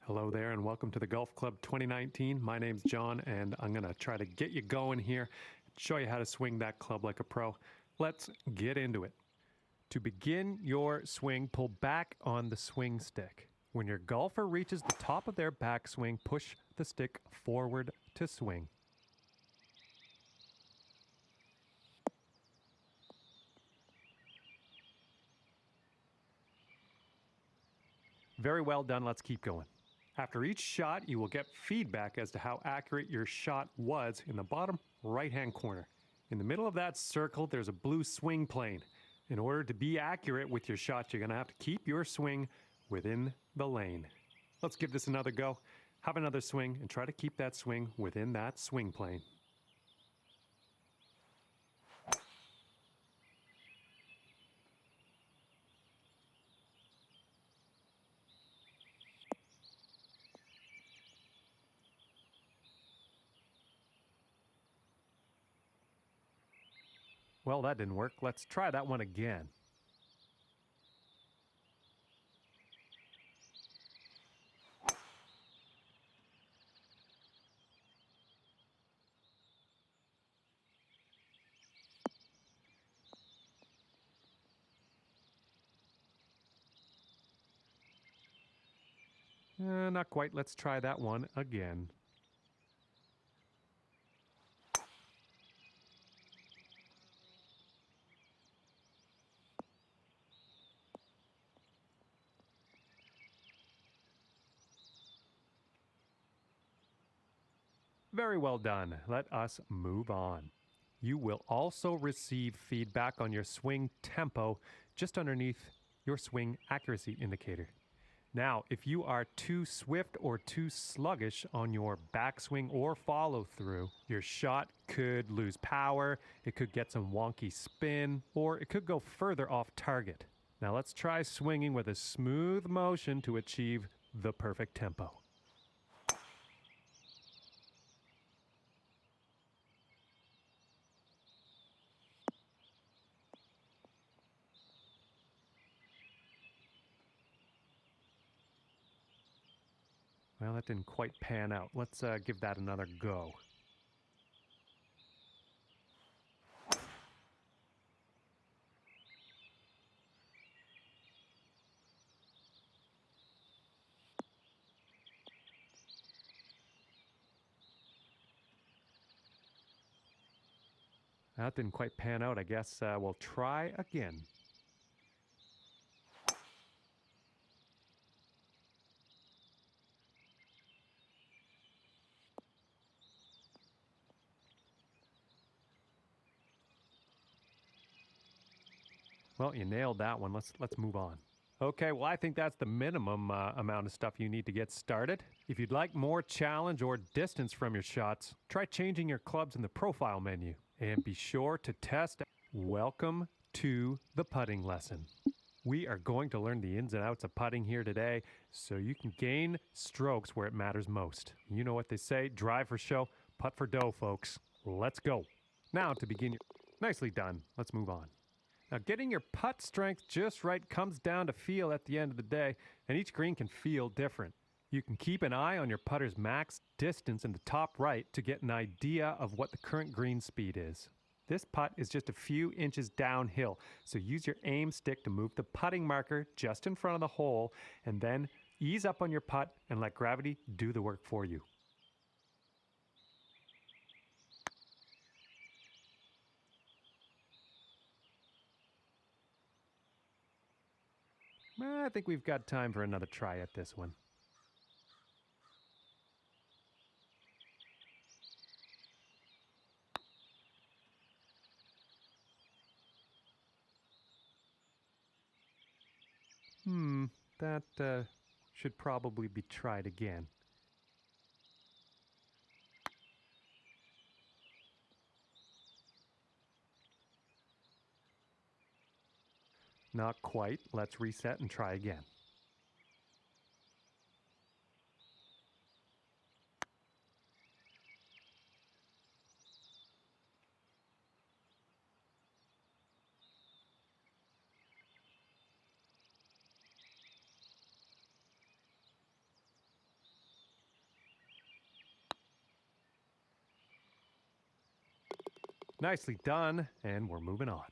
Hello there and welcome to the Golf Club 2019. My name's John and I'm going to try to get you going here, show you how to swing that club like a pro. Let's get into it. To begin your swing, pull back on the swing stick. When your golfer reaches the top of their backswing, push the stick forward to swing. Very well done. Let's keep going. After each shot, you will get feedback as to how accurate your shot was in the bottom right-hand corner. In the middle of that circle, there's a blue swing plane. In order to be accurate with your shot, you're going to have to keep your swing within the lane. Let's give this another go. Have another swing and try to keep that swing within that swing plane. Well, that didn't work. Let's try that one again. Not quite. Let's try that one again. Very well done. Let us move on. You will also receive feedback on your swing tempo just underneath your swing accuracy indicator. Now, if you are too swift or too sluggish on your backswing or follow through, your shot could lose power, it could get some wonky spin, or it could go further off target. Now let's try swinging with a smooth motion to achieve the perfect tempo. Well, that didn't quite pan out. Let's give that another go. That didn't quite pan out. I guess we'll try again. Well, you nailed that one. Let's move on. Okay, well, I think that's the minimum amount of stuff you need to get started. If you'd like more challenge or distance from your shots, try changing your clubs in the profile menu. And be sure to test. Welcome to the putting lesson. We are going to learn the ins and outs of putting here today so you can gain strokes where it matters most. You know what they say, drive for show, putt for dough, folks. Let's go. Now to begin your... Nicely done. Let's move on. Now, getting your putt strength just right comes down to feel at the end of the day, and each green can feel different. You can keep an eye on your putter's max distance in the top right to get an idea of what the current green speed is. This putt is just a few inches downhill, so use your aim stick to move the putting marker just in front of the hole, and then ease up on your putt and let gravity do the work for you. I think we've got time for another try at this one. That should probably be tried again. Not quite. Let's reset and try again. Nicely done, and we're moving on.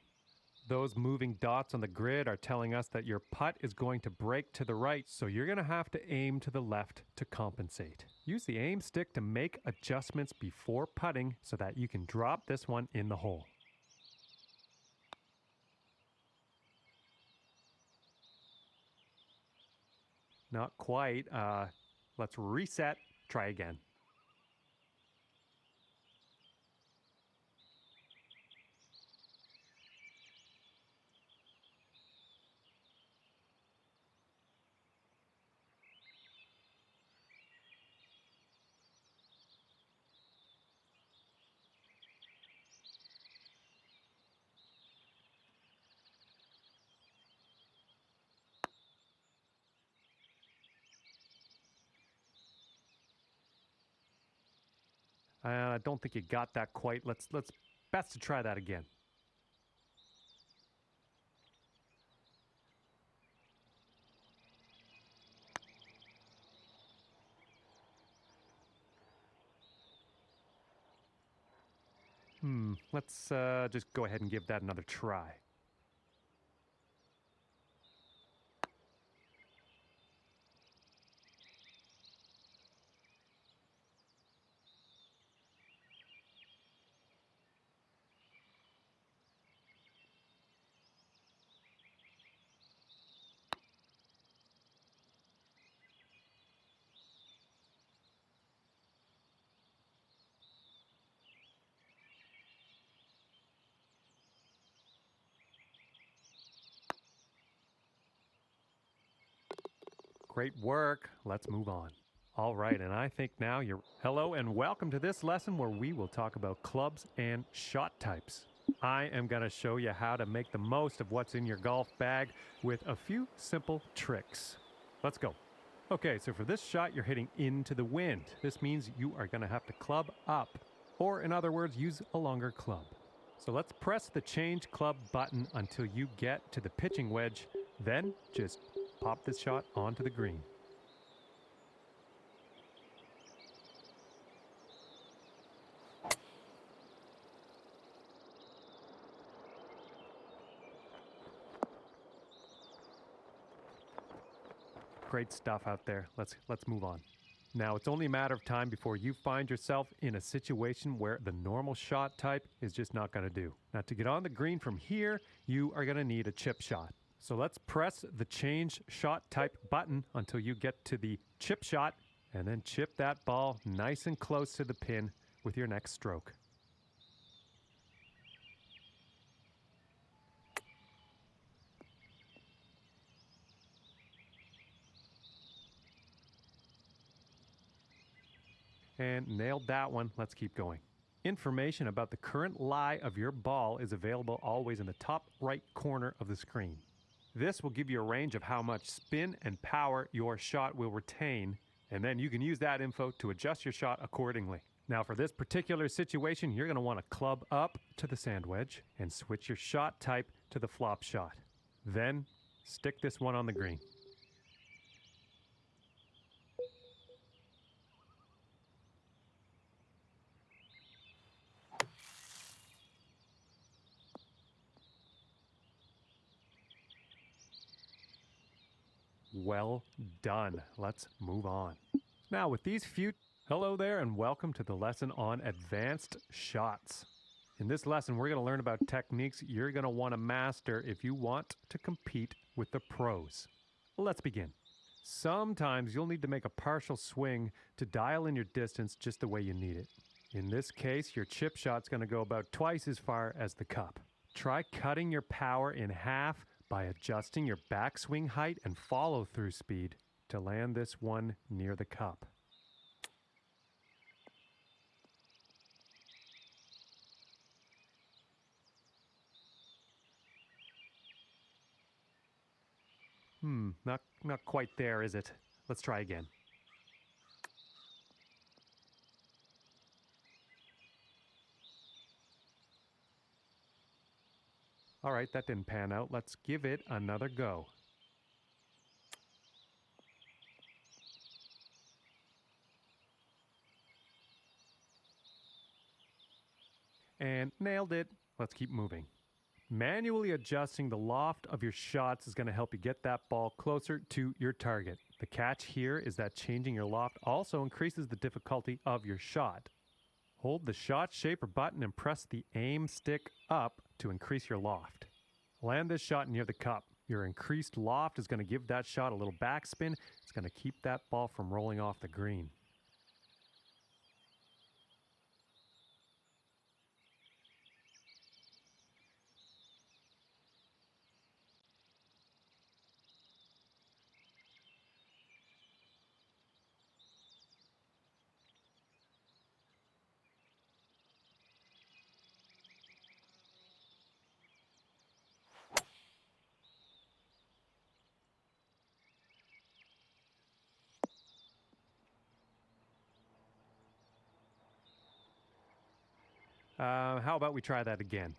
Those moving dots on the grid are telling us that your putt is going to break to the right, so you're going to have to aim to the left to compensate. Use the aim stick to make adjustments before putting so that you can drop this one in the hole. Not quite. Let's reset. Try again. I don't think you got that quite. Let's best to try that again. Let's just go ahead and give that another try. Great work. Let's move on. All right, and I think now you're... Hello and welcome to this lesson where we will talk about clubs and shot types. I am going to show you how to make the most of what's in your golf bag with a few simple tricks. Let's go. Okay, so for this shot, you're hitting into the wind. This means you are going to have to club up, or in other words, use a longer club. So let's press the change club button until you get to the pitching wedge, then just pop this shot onto the green. Great stuff out there. Let's move on. Now, it's only a matter of time before you find yourself in a situation where the normal shot type is just not going to do. Now, to get on the green from here, you are going to need a chip shot. So let's press the change shot type button until you get to the chip shot, and then chip that ball nice and close to the pin with your next stroke. And nailed that one. Let's keep going. Information about the current lie of your ball is available always in the top right corner of the screen. This will give you a range of how much spin and power your shot will retain, and then you can use that info to adjust your shot accordingly. Now, for this particular situation, you're going to want to club up to the sand wedge and switch your shot type to the flop shot. Then stick this one on the green. Well done. Let's move on. Now with these few... Hello there and welcome to the lesson on advanced shots. In this lesson, we're going to learn about techniques you're going to want to master if you want to compete with the pros. Let's begin. Sometimes you'll need to make a partial swing to dial in your distance just the way you need it. In this case, your chip shot's going to go about twice as far as the cup. Try cutting your power in half by adjusting your backswing height and follow-through speed to land this one near the cup. Not quite there, is it? Let's try again. All right, that didn't pan out. Let's give it another go. And nailed it. Let's keep moving. Manually adjusting the loft of your shots is going to help you get that ball closer to your target. The catch here is that changing your loft also increases the difficulty of your shot. Hold the shot shaper button and press the aim stick up to increase your loft. Land this shot near the cup. Your increased loft is going to give that shot a little backspin. It's going to keep that ball from rolling off the green. How about we try that again?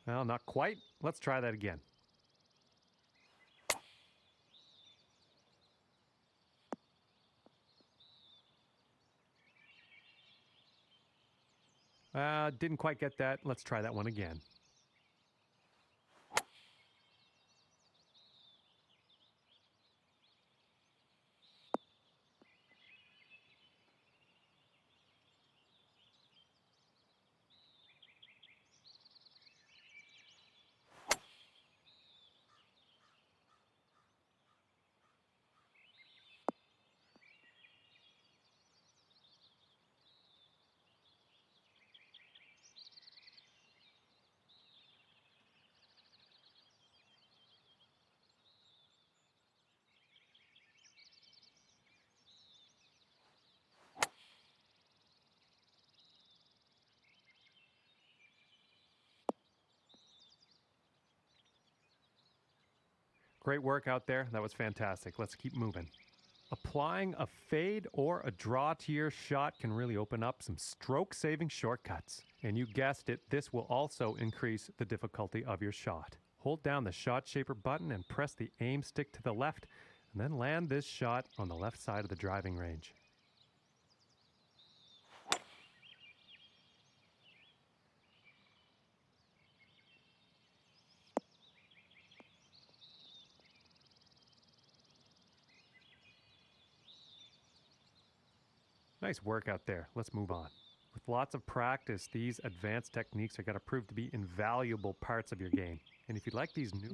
Well, not quite. Let's try that again. Didn't quite get that. Let's try that one again. Great work out there. That was fantastic. Let's keep moving. Applying a fade or a draw to your shot can really open up some stroke-saving shortcuts. And you guessed it, this will also increase the difficulty of your shot. Hold down the shot shaper button and press the aim stick to the left, and then land this shot on the left side of the driving range. Nice work out there. Let's move on. With lots of practice, these advanced techniques are going to prove to be invaluable parts of your game. And if you'd like these new...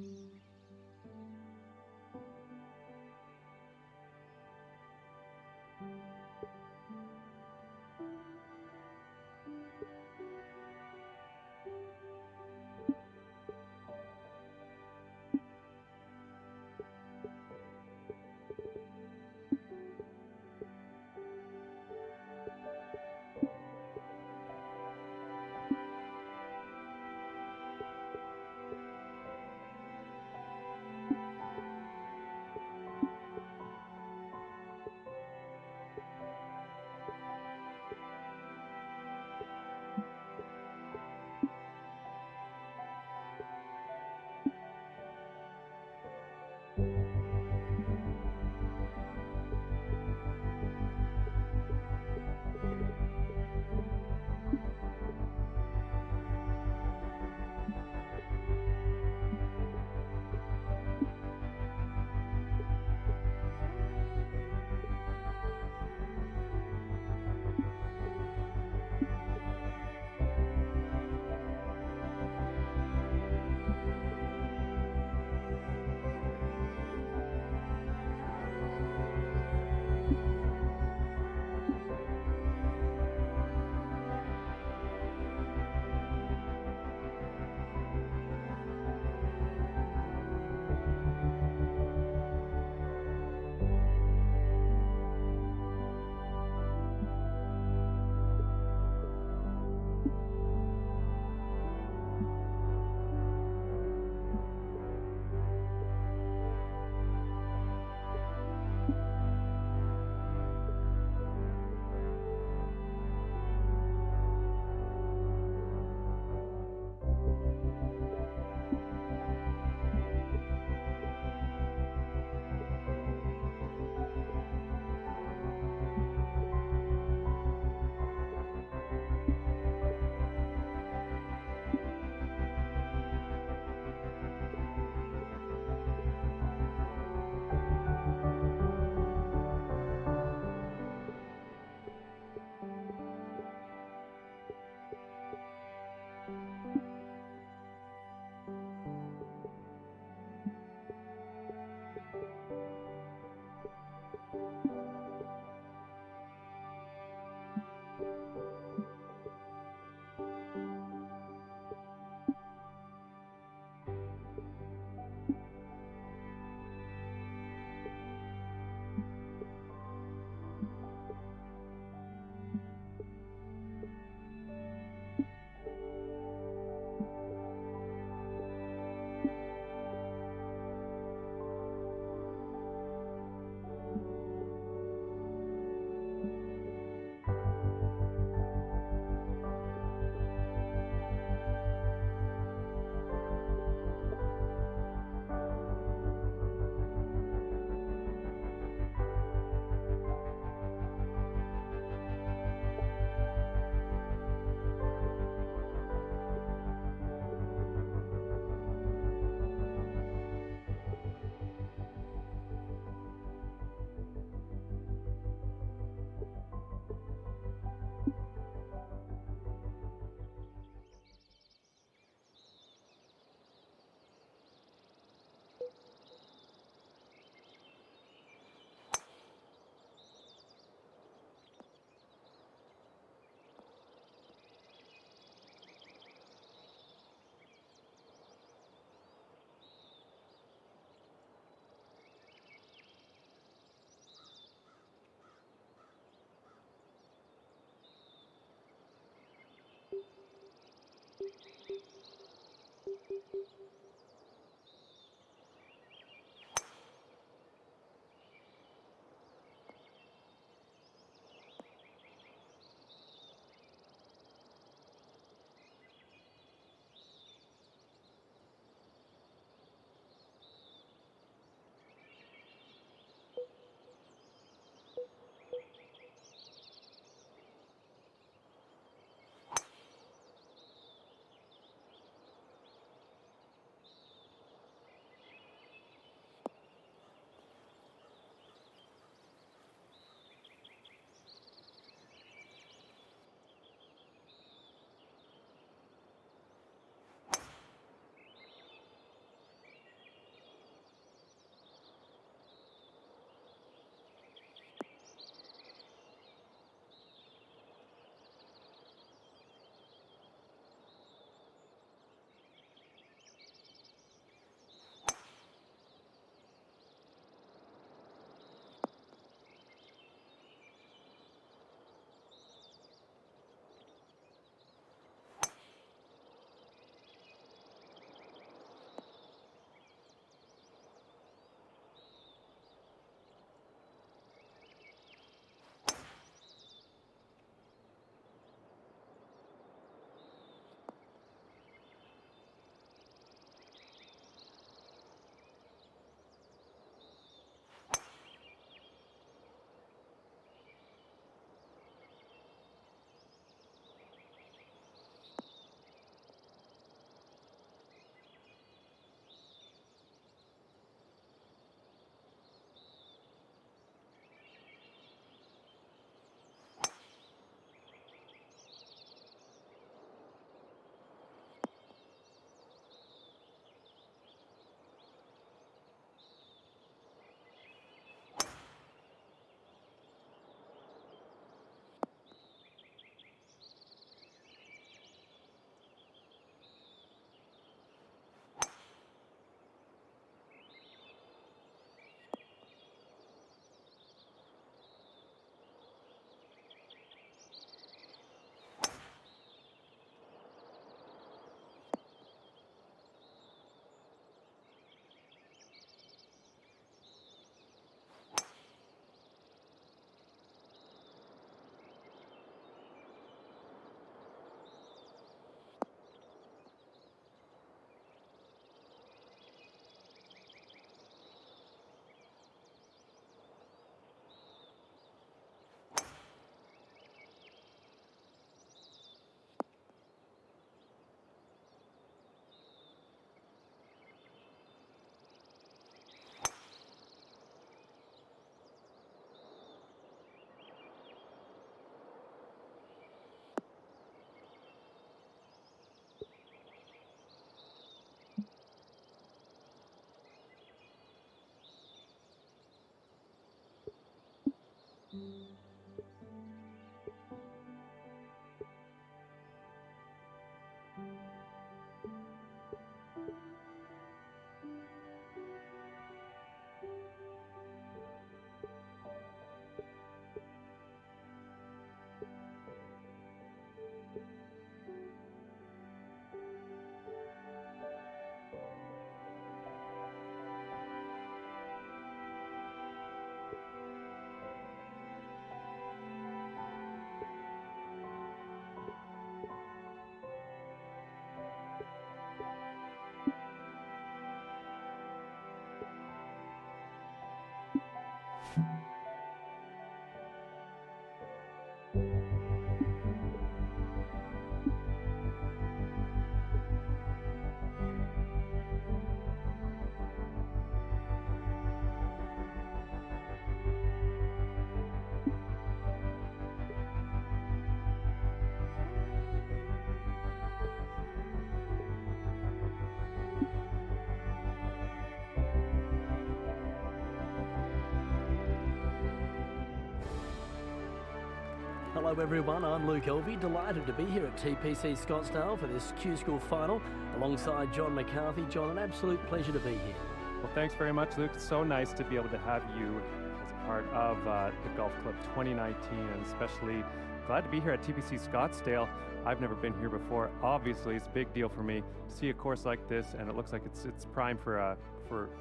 Hello everyone, I'm Luke Elvey, delighted to be here at TPC Scottsdale for this Q School final alongside John McCarthy. John, an absolute pleasure to be here. Well, thanks very much, Luke. It's so nice to be able to have you as a part of the Golf Club 2019, and especially glad to be here at TPC Scottsdale. I've never been here before. Obviously, it's a big deal for me to see a course like this, and it looks like it's prime for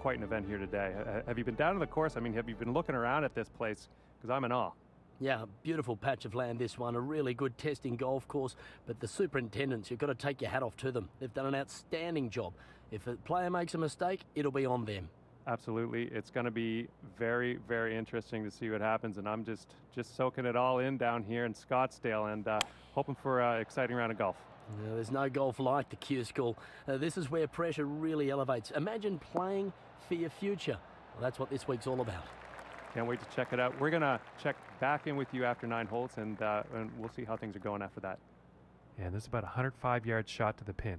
quite an event here today. Have you been down to the course? I mean, have you been looking around at this place? Because I'm in awe. Yeah, a beautiful patch of land, this one, a really good testing golf course, but the superintendents, you've got to take your hat off to them. They've done an outstanding job. If a player makes a mistake, it'll be on them. Absolutely. It's going to be very, very interesting to see what happens, and I'm just soaking it all in down here in Scottsdale and hoping for an exciting round of golf. There's no golf like the Q School. This is where pressure really elevates. Imagine playing for your future. Well, that's what this week's all about. Can't wait to check it out. We're going to check back in with you after 9 holes, and we'll see how things are going after that. And this is about a 105-yard shot to the pin.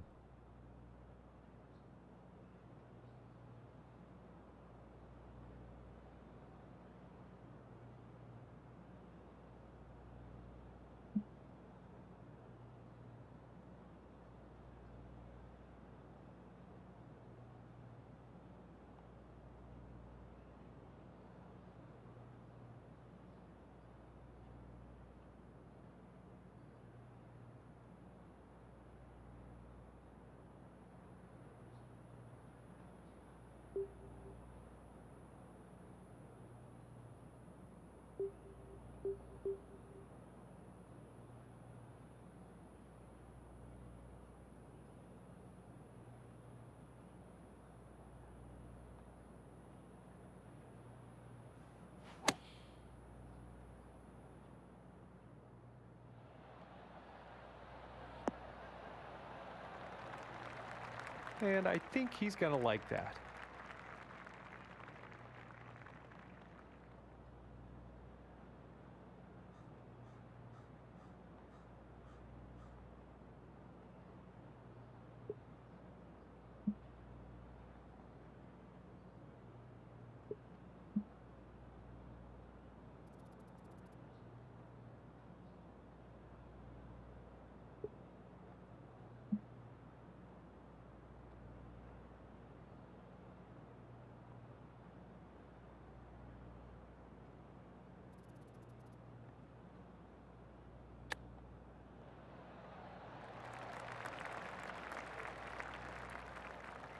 And I think he's going to like that.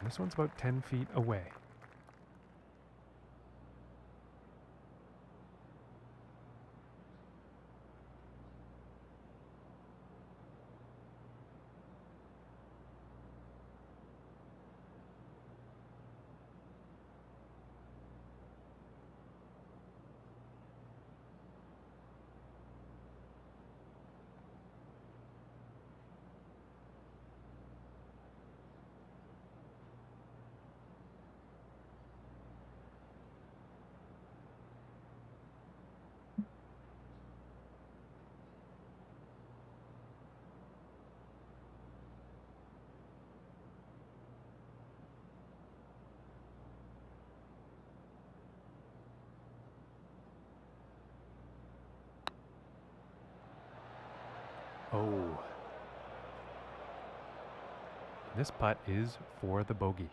This one's about 10 feet away. Oh. This putt is for the bogey.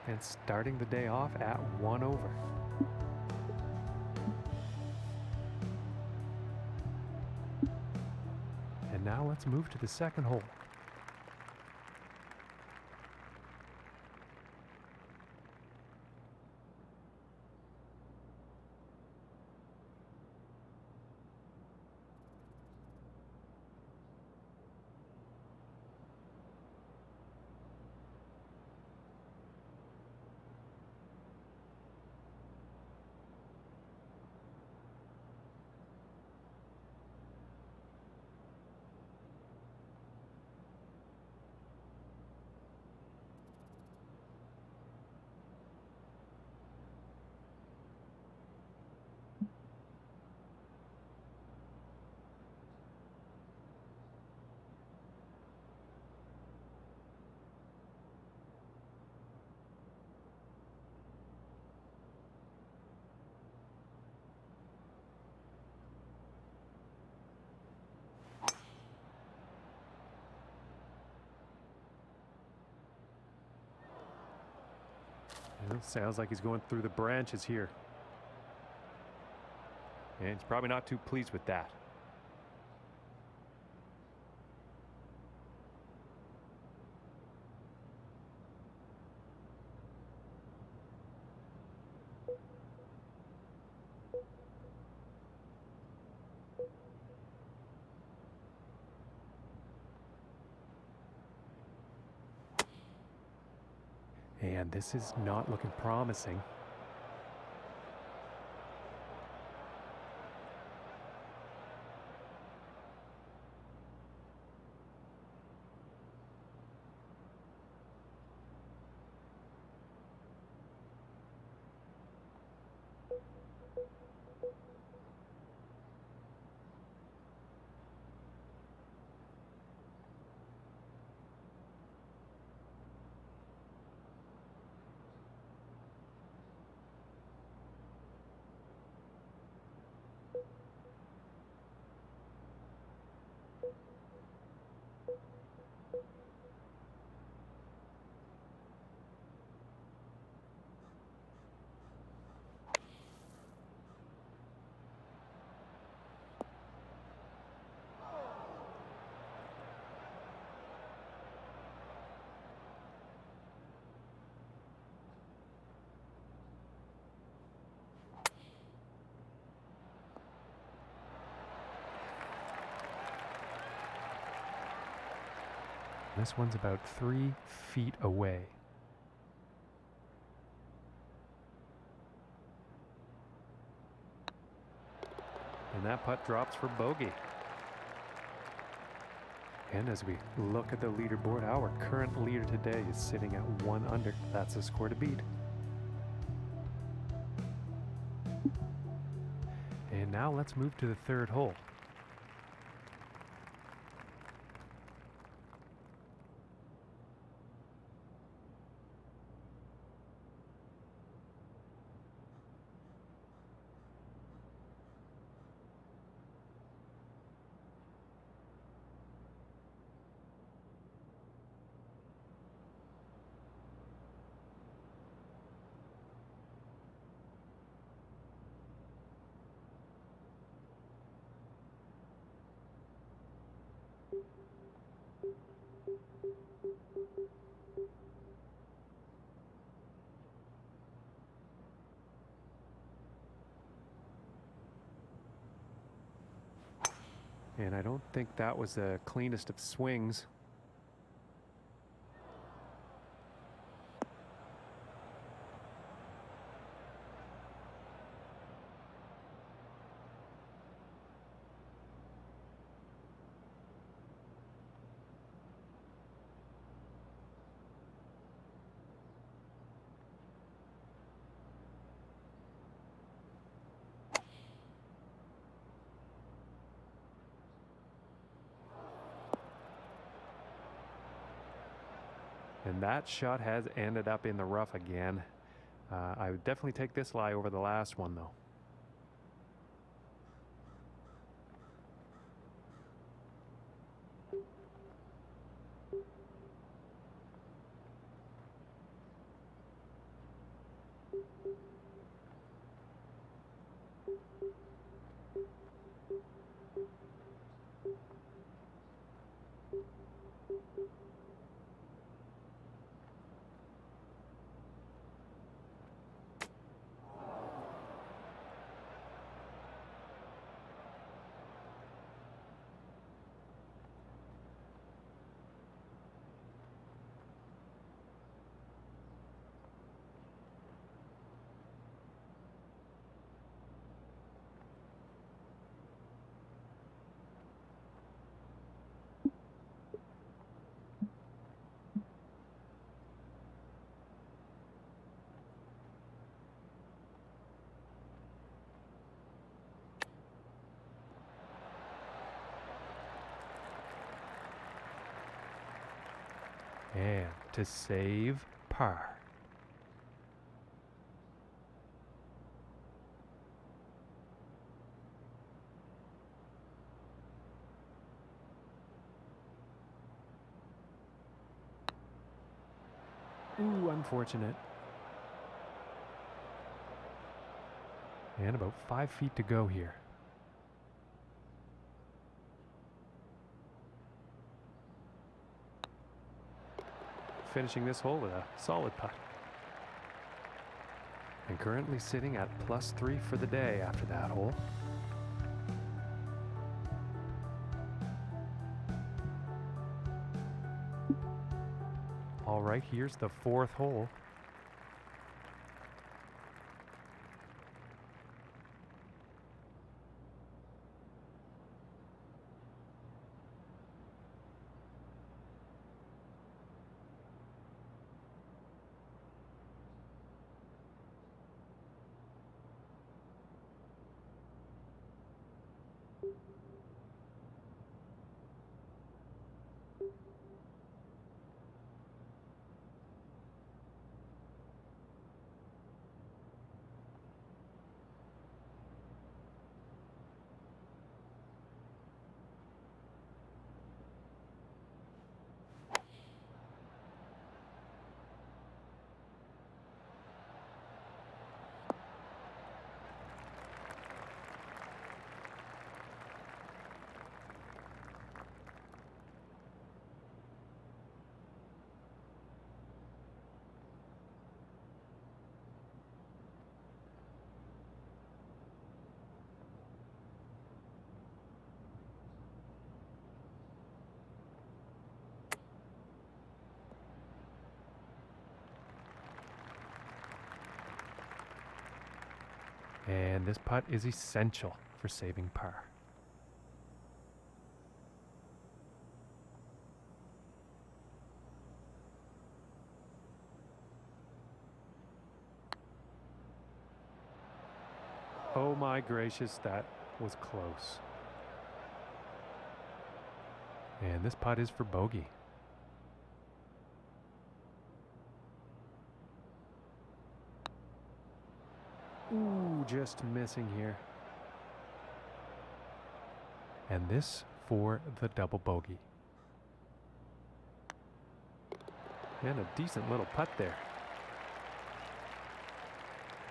And starting the day off at 1 over. And now let's move to the second hole. Well, sounds like he's going through the branches here. And he's probably not too pleased with that. And this is not looking promising. This one's about 3 feet away. And that putt drops for bogey. And as we look at the leaderboard, our current leader today is sitting at 1 under. That's a score to beat. And now let's move to the 3rd hole. And I don't think that was the cleanest of swings. And that shot has ended up in the rough again. I would definitely take this lie over the last one, though. And to save par. Ooh, unfortunate. And about 5 feet to go here. Finishing this hole with a solid putt. And currently sitting at +3 for the day after that hole. All right, here's the 4th hole. And this putt is essential for saving par. Oh my gracious, that was close. And this putt is for bogey. Ooh, just missing here. And this for the double bogey. And a decent little putt there.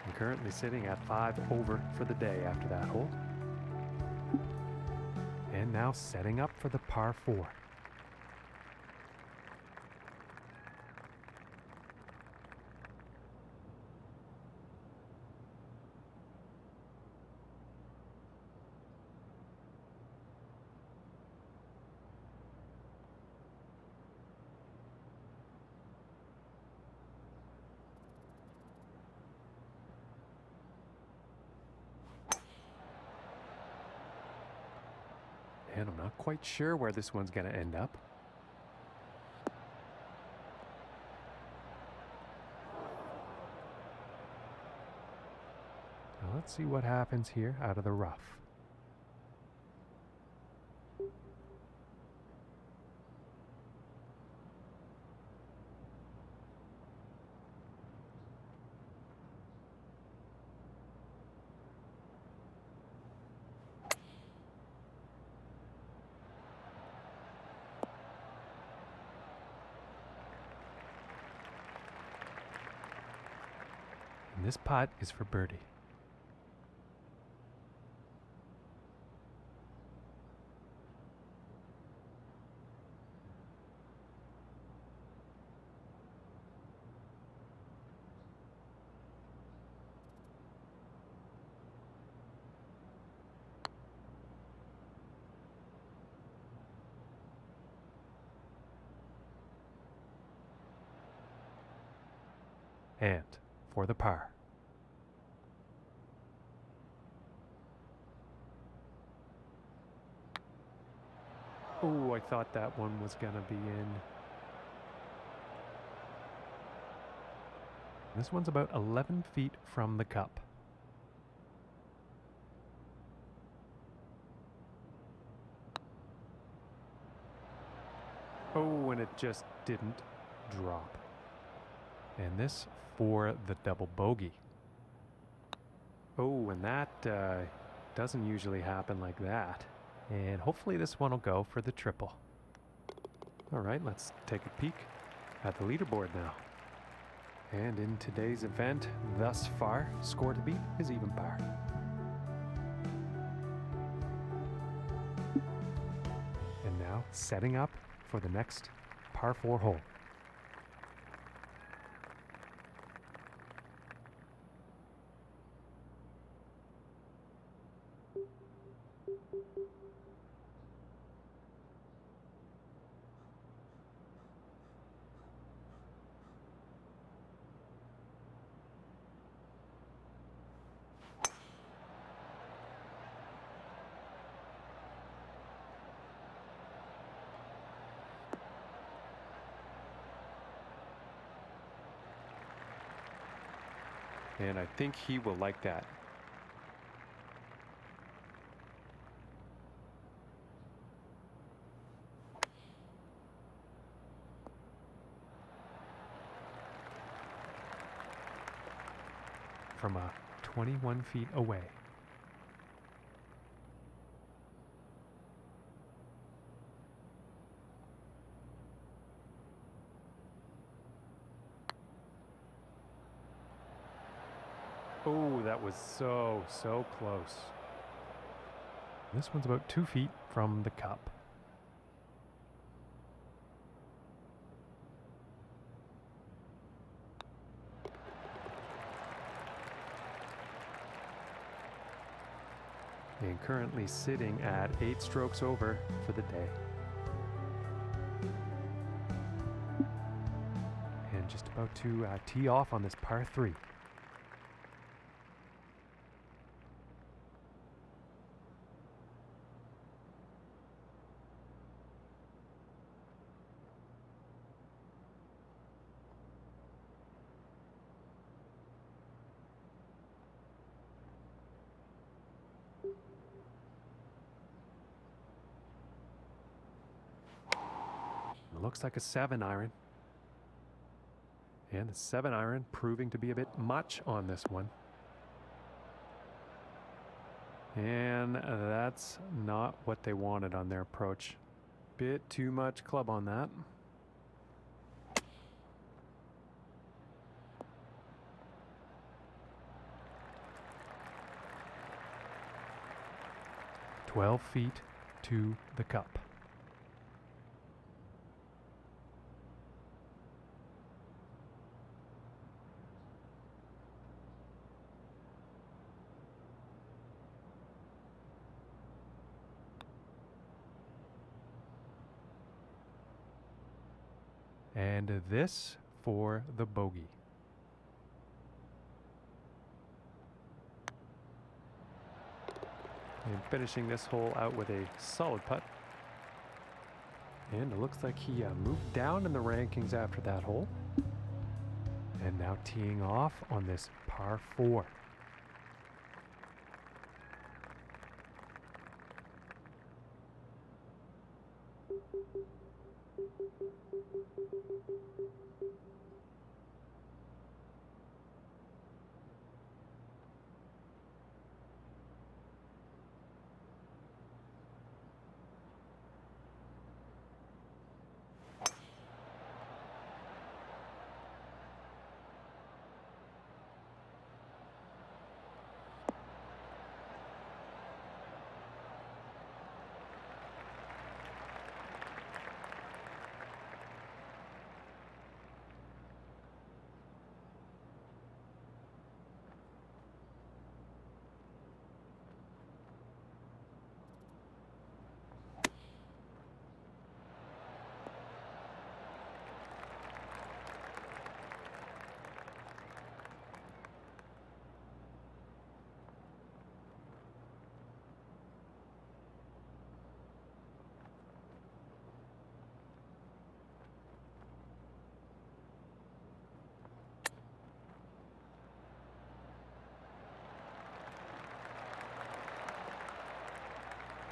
And currently sitting at 5 over for the day after that hole. And now setting up for the par 4. And I'm not quite sure where this one's going to end up. Now let's see what happens here out of the rough. And this putt is for birdie. And for the par. Oh, I thought that one was gonna be in. This one's about 11 feet from the cup. Oh, and it just didn't drop. And this for the double bogey. Oh, and that doesn't usually happen like that. And hopefully this one will go for the triple. All right, let's take a peek at the leaderboard now. And in today's event, thus far, score to beat is even par. setting up for the next par 4 hole. And I think he will like that. From 21 feet away. Oh, that was so close. This one's about 2 feet from the cup. And currently sitting at 8 strokes over for the day. And just about to tee off on this par 3. It looks like a 7-iron. And the 7-iron proving to be a bit much on this one. And that's not what they wanted on their approach. Bit too much club on that. "12 feet to the cup." And this for the bogey. And finishing this hole out with a solid putt. And it looks like he moved down in the rankings after that hole. And now teeing off on this par 4.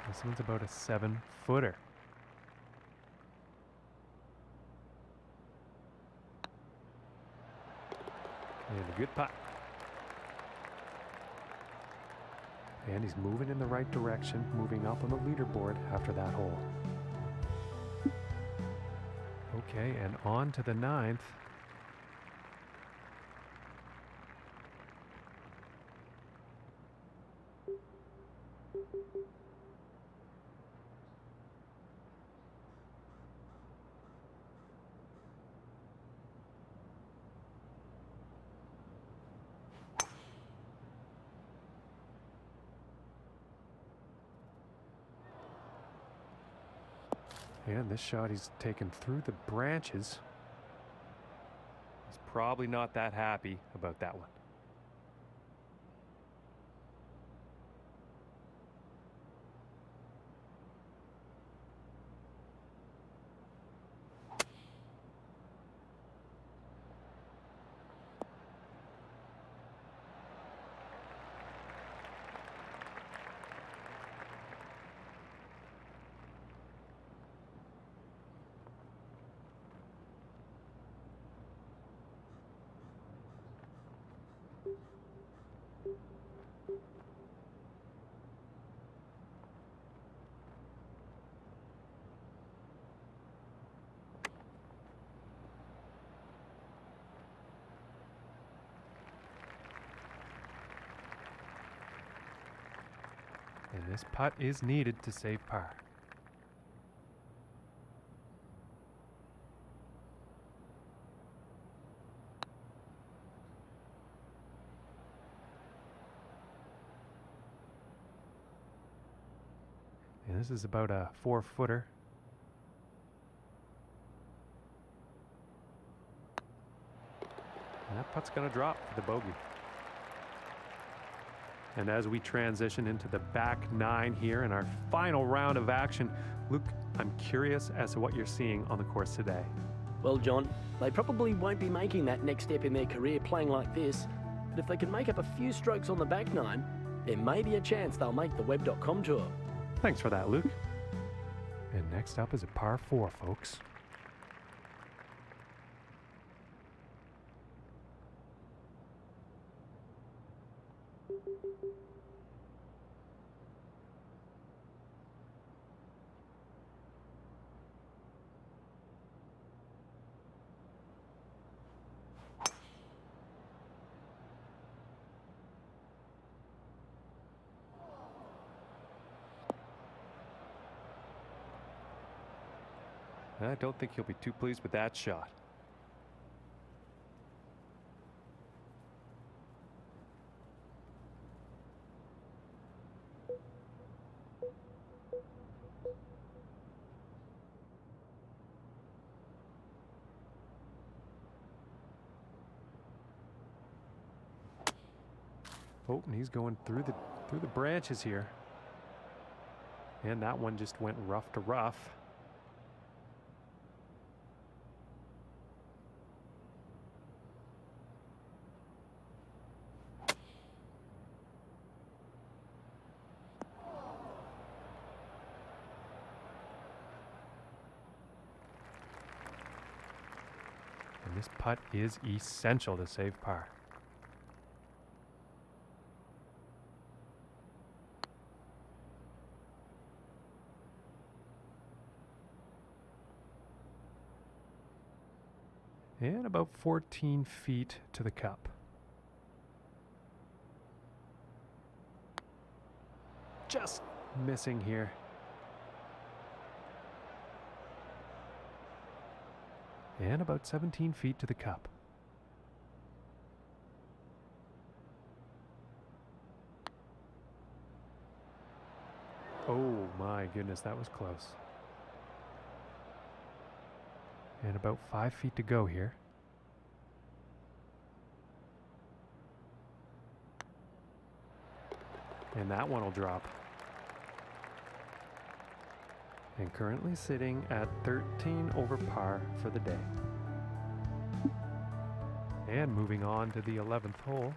This one's about a 7-footer. And a good putt. And he's moving in the right direction, moving up on the leaderboard after that hole. Okay, and on to the 9th. And this shot he's taken through the branches. He's probably not that happy about that one. And this putt is needed to save par. And this is about a 4-footer. And that putt's going to drop for the bogey. And as we transition into the back nine here in our final round of action, Luke, I'm curious as to what you're seeing on the course today. Well, John, they probably won't be making that next step in their career playing like this, but if they can make up a few strokes on the back nine, there may be a chance they'll make the Web.com tour. Thanks for that, Luke. And next up is a par 4, folks. I don't think he'll be too pleased with that shot. Oh, and he's going through the branches here. And that one just went rough to rough. And this putt is essential to save par. And about 14 feet to the cup. Just missing here. And about 17 feet to the cup. Oh my goodness, that was close. And about 5 feet to go here. And that one will drop. And currently sitting at 13 over par for the day. And moving on to the 11th hole.